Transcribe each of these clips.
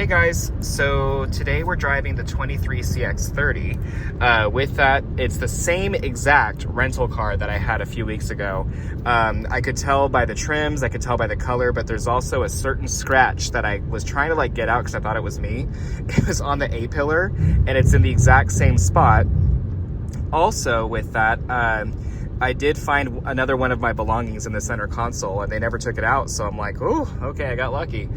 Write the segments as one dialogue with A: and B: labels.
A: Hey guys, so today we're driving the 23 CX30. With that, it's the same exact rental car that I had a few weeks ago. I could tell by the trims, I could tell by the color, but there's also a certain scratch that I was trying to get out because I thought it was me. It was on the A-pillar and it's in the exact same spot. Also with that, I did find another one of my belongings in the center console and they never took it out. So I'm like, oh, okay, I got lucky.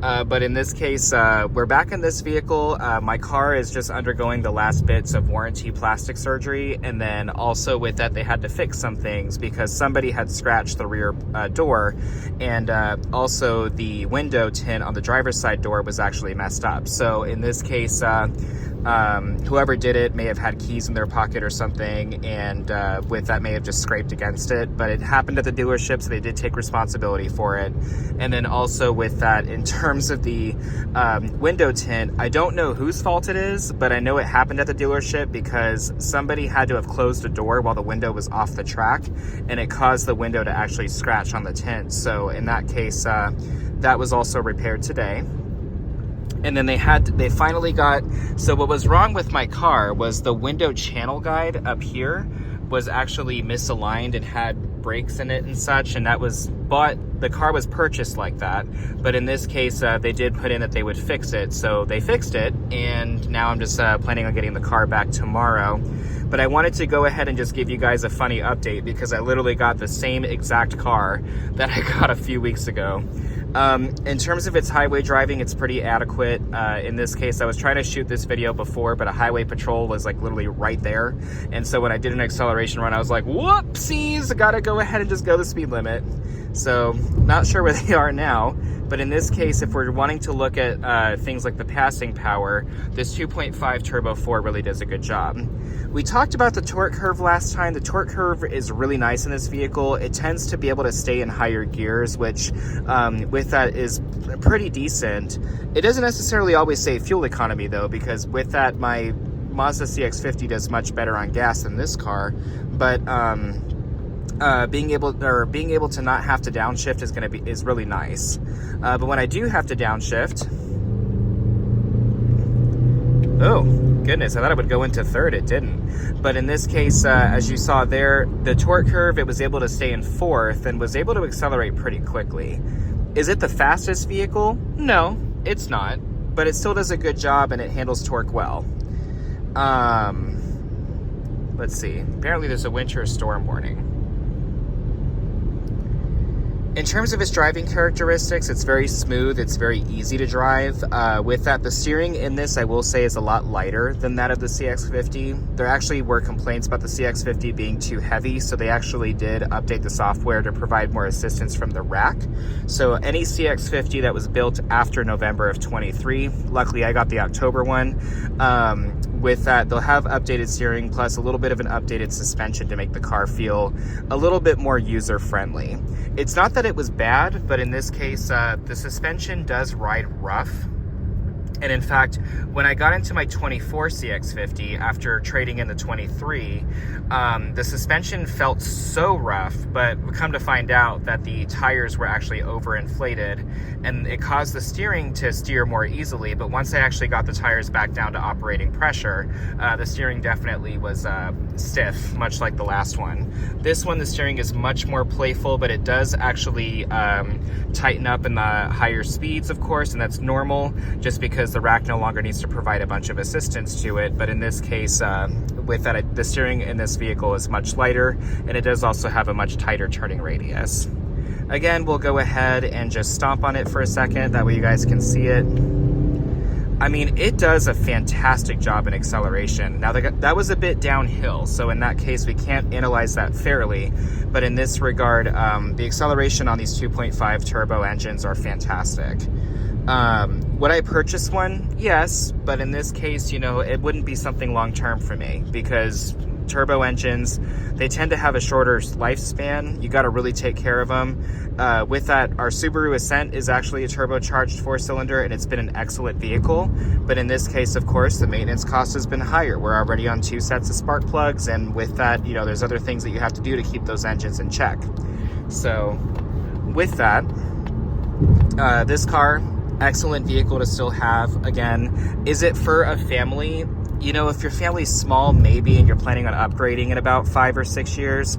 A: But in this case, we're back in this vehicle. My car is just undergoing the last bits of warranty plastic surgery. And then also with that, they had to fix some things because somebody had scratched the rear door. And also the window tint on the driver's side door was actually messed up. So in this case, whoever did it may have had keys in their pocket or something, and with that may have just scraped against it, but it happened at the dealership, so they did take responsibility for it. And then also with that, in terms of the window tint, I don't know whose fault it is, but I know it happened at the dealership because somebody had to have closed the door while the window was off the track, and it caused the window to actually scratch on the tint. So in that case, that was also repaired today. And then they finally got, so what was wrong with my car was the window channel guide up here was actually misaligned and had brakes in it and such, and that was the car was purchased like that. But in this case, they did put in that they would fix it. So they fixed it, and now I'm just planning on getting the car back tomorrow. But I wanted to go ahead and just give you guys a funny update because I literally got the same exact car that I got a few weeks ago. In terms of its highway driving, it's pretty adequate. In this case, I was trying to shoot this video before, but a highway patrol was literally right there. And so when I did an acceleration run, I was like, whoopsies, I gotta go ahead and just go the speed limit. So not sure where they are now, but in this case, if we're wanting to look at things like the passing power, this 2.5 Turbo 4 really does a good job. We talked about the torque curve last time. The torque curve is really nice in this vehicle. It tends to be able to stay in higher gears, which with that is pretty decent. It doesn't necessarily always save fuel economy though, because with that, my Mazda CX30 does much better on gas than this car. But being able to not have to downshift is really nice. But when I do have to downshift, oh goodness, I thought it would go into third, it didn't. But in this case, as you saw there, the torque curve, it was able to stay in fourth and was able to accelerate pretty quickly. Is it the fastest vehicle? No, it's not, but it still does a good job and it handles torque well. Let's see, apparently there's a winter storm warning. In terms of its driving characteristics, it's very smooth, it's very easy to drive. With that, the steering in this, I will say, is a lot lighter than that of the CX50. There actually were complaints about the CX50 being too heavy, so they actually did update the software to provide more assistance from the rack. So any CX50 that was built after November of 23, luckily I got the October one, with that, they'll have updated steering plus a little bit of an updated suspension to make the car feel a little bit more user-friendly. It's not that it was bad, but in this case, the suspension does ride rough. And in fact, when I got into my 24 CX50 after trading in the 23, the suspension felt so rough, but come to find out that the tires were actually overinflated and it caused the steering to steer more easily. But once I actually got the tires back down to operating pressure, the steering definitely was stiff, much like the last one. This one, the steering is much more playful, but it does actually tighten up in the higher speeds, of course, and that's normal just because the rack no longer needs to provide a bunch of assistance to it. But in this case, with that, the steering in this vehicle is much lighter, and it does also have a much tighter turning radius. Again, we'll go ahead and just stomp on it for a second, that way you guys can see it. I mean, it does a fantastic job in acceleration. Now, that was a bit downhill, so in that case, we can't analyze that fairly. But in this regard, the acceleration on these 2.5 turbo engines are fantastic. Would I purchase one? Yes, but in this case, it wouldn't be something long-term for me because turbo engines, they tend to have a shorter lifespan. You got to really take care of them. With that, our Subaru Ascent is actually a turbocharged 4-cylinder, and it's been an excellent vehicle. But in this case, of course, the maintenance cost has been higher. We're already on 2 sets of spark plugs, and with that, there's other things that you have to do to keep those engines in check. So with that, this car Excellent vehicle to still have. Again, is it for a family? You know, if your family's small, maybe, and you're planning on upgrading in about 5 or 6 years,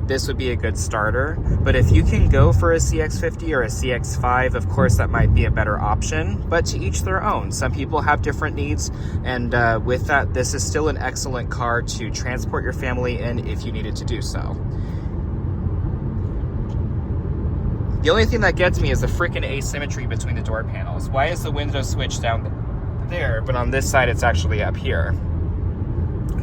A: this would be a good starter. But if you can go for a CX50 or a CX5, of course, that might be a better option, but to each their own. Some people have different needs, and with that, this is still an excellent car to transport your family in if you needed to do so. The only thing that gets me is the freaking asymmetry between the door panels. Why is the window switch down there, but on this side it's actually up here?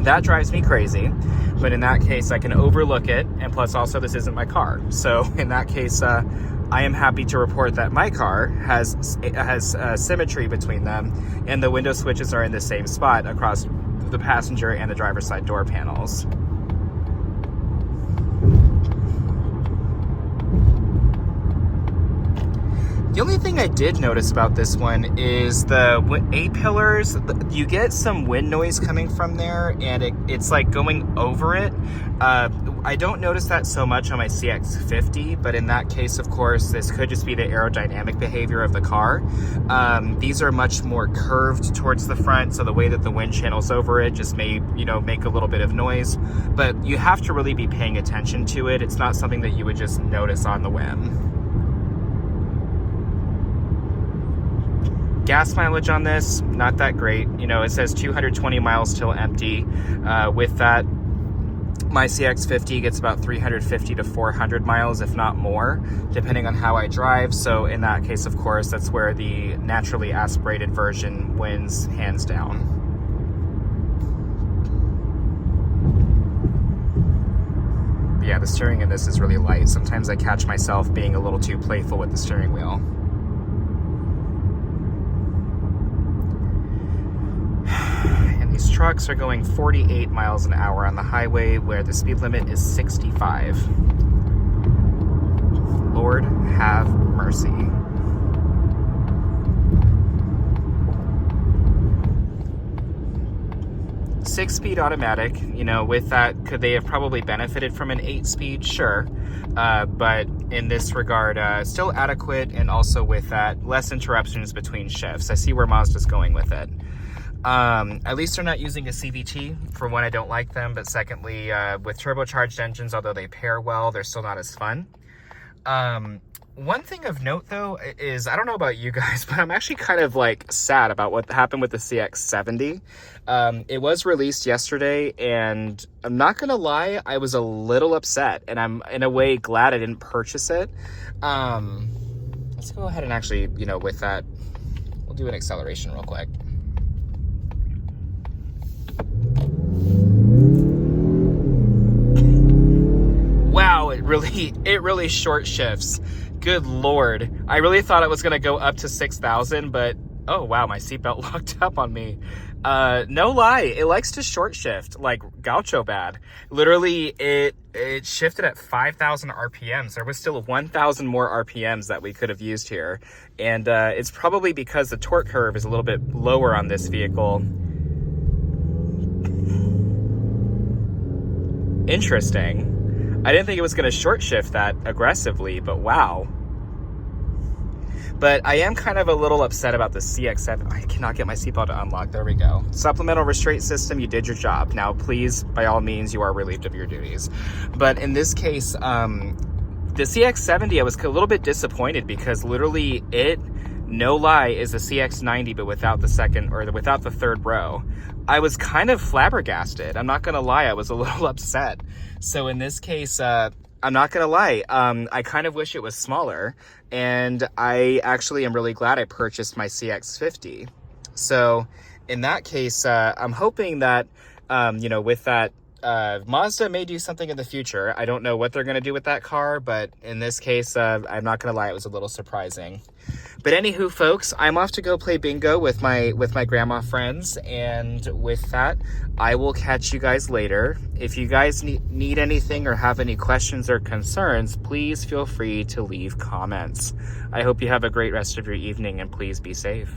A: That drives me crazy, but in that case I can overlook it, and plus also this isn't my car. So in that case, I am happy to report that my car has symmetry between them, and the window switches are in the same spot across the passenger and the driver's side door panels. The only thing I did notice about this one is the A-pillars. You get some wind noise coming from there, and it's like going over it. I don't notice that so much on my CX50, but in that case, of course, this could just be the aerodynamic behavior of the car. These are much more curved towards the front, so the way that the wind channels over it just may, make a little bit of noise. But you have to really be paying attention to it. It's not something that you would just notice on the whim. Gas mileage on this, not that great. It says 220 miles till empty. With that, my CX50 gets about 350 to 400 miles, if not more, depending on how I drive. So in that case, of course, that's where the naturally aspirated version wins hands down. But yeah, the steering in this is really light. Sometimes I catch myself being a little too playful with the steering wheel. These trucks are going 48 miles an hour on the highway where the speed limit is 65. Lord have mercy. Six-speed automatic, with that, could they have probably benefited from an 8-speed? Sure. But in this regard, still adequate, and also with that, less interruptions between shifts. I see where Mazda's going with it. At least they're not using a CVT. For one, I don't like them, but secondly, with turbocharged engines, although they pair well, they're still not as fun. One thing of note, though, is I don't know about you guys, but I'm actually kind of sad about what happened with the CX30. It was released yesterday, and I'm not gonna lie, I was a little upset, and I'm in a way glad I didn't purchase it. Let's go ahead and actually, with that, we'll do an acceleration real quick. Wow, it really short shifts. Good Lord. I really thought it was gonna go up to 6,000, but oh wow, my seatbelt locked up on me. No lie, it likes to short shift like gaucho bad. Literally, it shifted at 5,000 RPMs. There was still 1,000 more RPMs that we could have used here. And it's probably because the torque curve is a little bit lower on this vehicle. Interesting. I didn't think it was going to short shift that aggressively, but wow. But I am kind of a little upset about the CX7. I cannot get my seatbelt to unlock. There we go. Supplemental restraint system, you did your job. Now, please, by all means, you are relieved of your duties. But in this case, the CX70, I was a little bit disappointed because literally it, no lie, is a CX90, but without the second or without the third row. I was kind of flabbergasted. I'm not going to lie. I was a little upset. So in this case, I'm not going to lie. I kind of wish it was smaller, and I actually am really glad I purchased my CX50. So in that case, I'm hoping that, with that, Mazda may do something in the future. I don't know what they're going to do with that car, but in this case, I'm not going to lie, it was a little surprising. But anywho, folks, I'm off to go play bingo with my grandma friends, and with that, I will catch you guys later. If you guys need anything or have any questions or concerns, please feel free to leave comments. I hope you have a great rest of your evening, and please be safe.